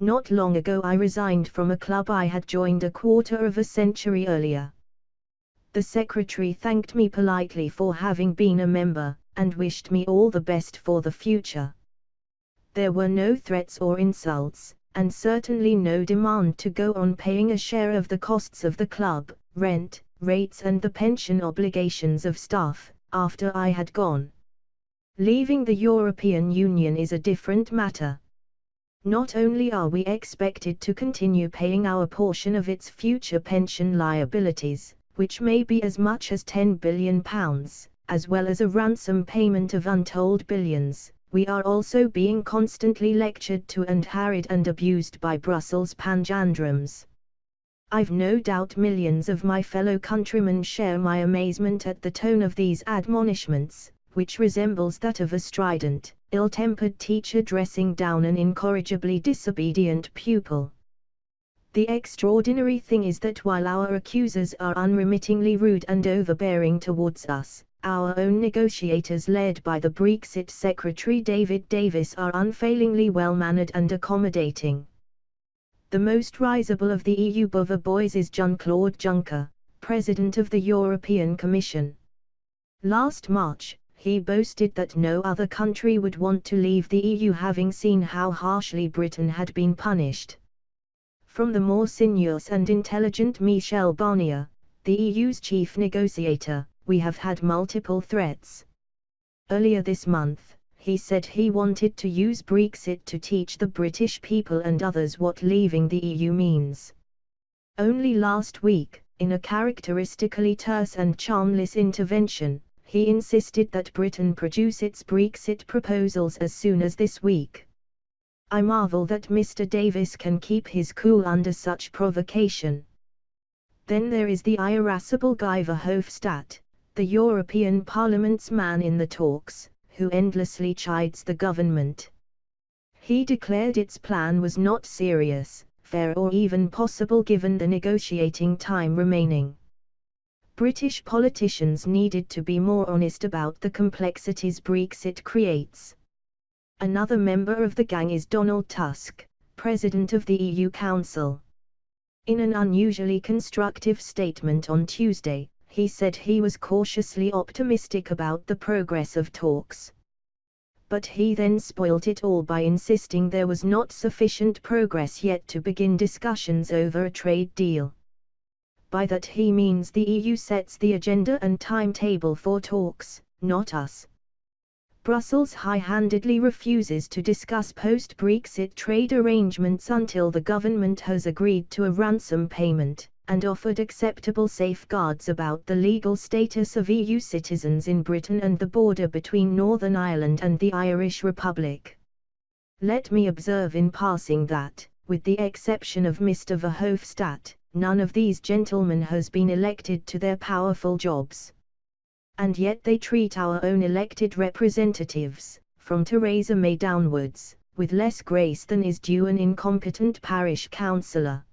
Not long ago I resigned from a club I had joined a quarter of a century earlier. The secretary thanked me politely for having been a member, and wished me all the best for the future. There were no threats or insults, and certainly no demand to go on paying a share of the costs of the club, rent, rates and the pension obligations of staff, after I had gone. Leaving the European Union is a different matter. Not only are we expected to continue paying our portion of its future pension liabilities, which may be as much as £10 billion, as well as a ransom payment of untold billions, we are also being constantly lectured to and harried and abused by Brussels panjandrums. I've no doubt millions of my fellow countrymen share my amazement at the tone of these admonishments, which resembles that of a strident, ill-tempered teacher dressing down an incorrigibly disobedient pupil. The extraordinary thing is that while our accusers are unremittingly rude and overbearing towards us, our own negotiators led by the Brexit Secretary David Davis are unfailingly well-mannered and accommodating. The most risible of the EU bother boys is Jean-Claude Juncker, President of the European Commission. Last March, he boasted that no other country would want to leave the EU having seen how harshly Britain had been punished. From the more sinuous and intelligent Michel Barnier, the EU's chief negotiator, we have had multiple threats. Earlier this month, he said he wanted to use Brexit to teach the British people and others what leaving the EU means. Only last week, in a characteristically terse and charmless intervention, he insisted that Britain produce its Brexit proposals as soon as this week. I marvel that Mr. Davis can keep his cool under such provocation. Then there is the irascible Guy Verhofstadt, the European Parliament's man in the talks, who endlessly chides the government. He declared its plan was not serious, fair or even possible given the negotiating time remaining. British politicians needed to be more honest about the complexities Brexit creates. Another member of the gang is Donald Tusk, President of the EU Council. In an unusually constructive statement on Tuesday, he said he was cautiously optimistic about the progress of talks. But he then spoilt it all by insisting there was not sufficient progress yet to begin discussions over a trade deal. By that he means the EU sets the agenda and timetable for talks, not us. Brussels high-handedly refuses to discuss post-Brexit trade arrangements until the government has agreed to a ransom payment, and offered acceptable safeguards about the legal status of EU citizens in Britain and the border between Northern Ireland and the Irish Republic. Let me observe in passing that, with the exception of Mr. Verhofstadt, none of these gentlemen has been elected to their powerful jobs. And yet they treat our own elected representatives, from Theresa May downwards, with less grace than is due an incompetent parish councillor.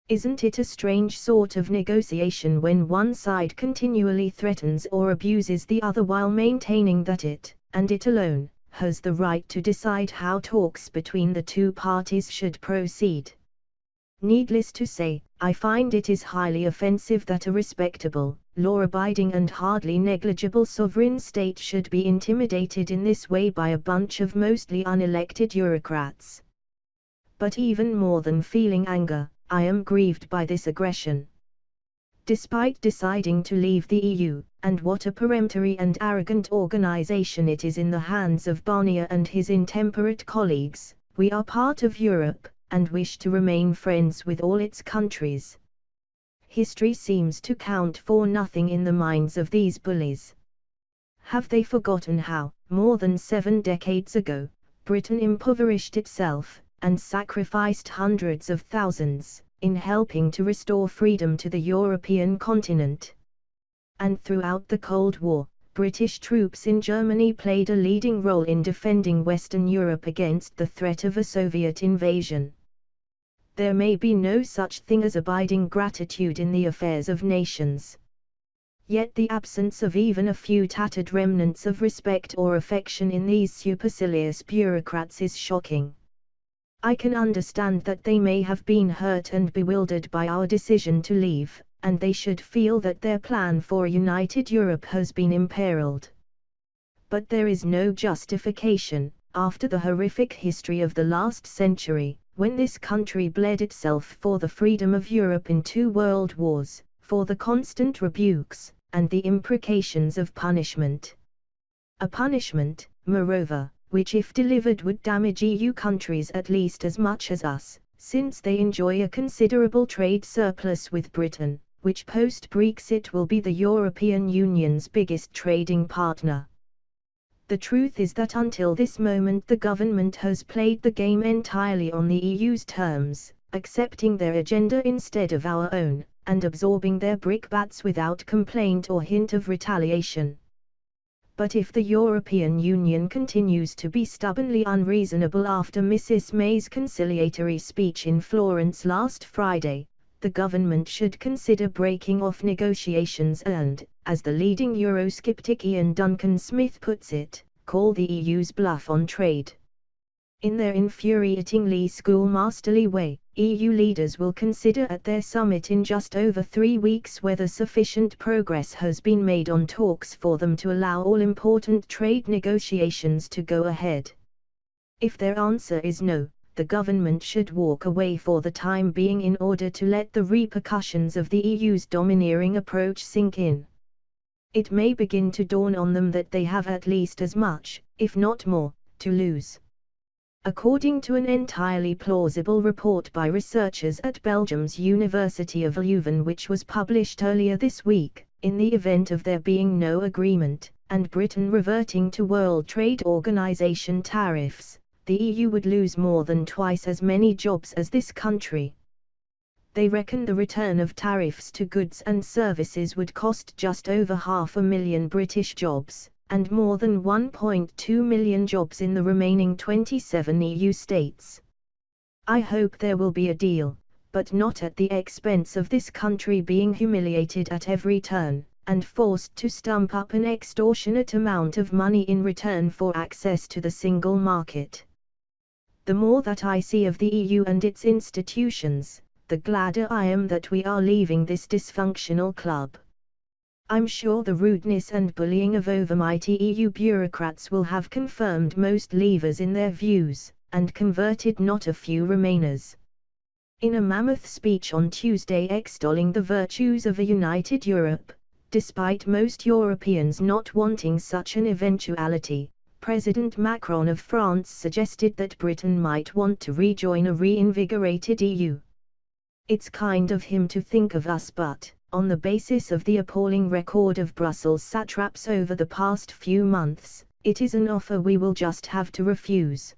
Isn't it a strange sort of negotiation when one side continually threatens or abuses the other while maintaining that it, and it alone, has the right to decide how talks between the two parties should proceed? Needless to say, I find it is highly offensive that a respectable, law-abiding and hardly negligible sovereign state should be intimidated in this way by a bunch of mostly unelected bureaucrats. But even more than feeling anger, I am grieved by this aggression. Despite deciding to leave the EU, and what a peremptory and arrogant organization it is in the hands of Barnier and his intemperate colleagues, we are part of Europe, and wish to remain friends with all its countries. History seems to count for nothing in the minds of these bullies. Have they forgotten how, more than 7 decades ago, Britain impoverished itself, and sacrificed hundreds of thousands, in helping to restore freedom to the European continent? And throughout the Cold War, British troops in Germany played a leading role in defending Western Europe against the threat of a Soviet invasion. There may be no such thing as abiding gratitude in the affairs of nations. Yet the absence of even a few tattered remnants of respect or affection in these supercilious bureaucrats is shocking. I can understand that they may have been hurt and bewildered by our decision to leave, and they should feel that their plan for a united Europe has been imperiled. But there is no justification, after the horrific history of the last century, when this country bled itself for the freedom of Europe in 2 world wars, for the constant rebukes, and the imprecations of punishment. A punishment, moreover, which if delivered would damage EU countries at least as much as us, since they enjoy a considerable trade surplus with Britain, which post-Brexit will be the European Union's biggest trading partner. The truth is that until this moment the government has played the game entirely on the EU's terms, accepting their agenda instead of our own, and absorbing their brickbats without complaint or hint of retaliation. But if the European Union continues to be stubbornly unreasonable after Mrs. May's conciliatory speech in Florence last Friday, the government should consider breaking off negotiations and, as the leading Eurosceptic Ian Duncan Smith puts it, call the EU's bluff on trade. In their infuriatingly schoolmasterly way, EU leaders will consider at their summit in just over 3 weeks whether sufficient progress has been made on talks for them to allow all important trade negotiations to go ahead. If their answer is no, the government should walk away for the time being in order to let the repercussions of the EU's domineering approach sink in. It may begin to dawn on them that they have at least as much, if not more, to lose. According to an entirely plausible report by researchers at Belgium's University of Leuven which was published earlier this week, in the event of there being no agreement, and Britain reverting to World Trade Organization tariffs, the EU would lose more than twice as many jobs as this country. They reckon the return of tariffs to goods and services would cost just over 500,000 British jobs, and more than 1.2 million jobs in the remaining 27 EU states. I hope there will be a deal, but not at the expense of this country being humiliated at every turn, and forced to stump up an extortionate amount of money in return for access to the single market. The more that I see of the EU and its institutions, the gladder I am that we are leaving this dysfunctional club. I'm sure the rudeness and bullying of overmighty EU bureaucrats will have confirmed most leavers in their views, and converted not a few remainers. In a mammoth speech on Tuesday extolling the virtues of a united Europe, despite most Europeans not wanting such an eventuality, President Macron of France suggested that Britain might want to rejoin a reinvigorated EU. It's kind of him to think of us, but, on the basis of the appalling record of Brussels satraps over the past few months, it is an offer we will just have to refuse.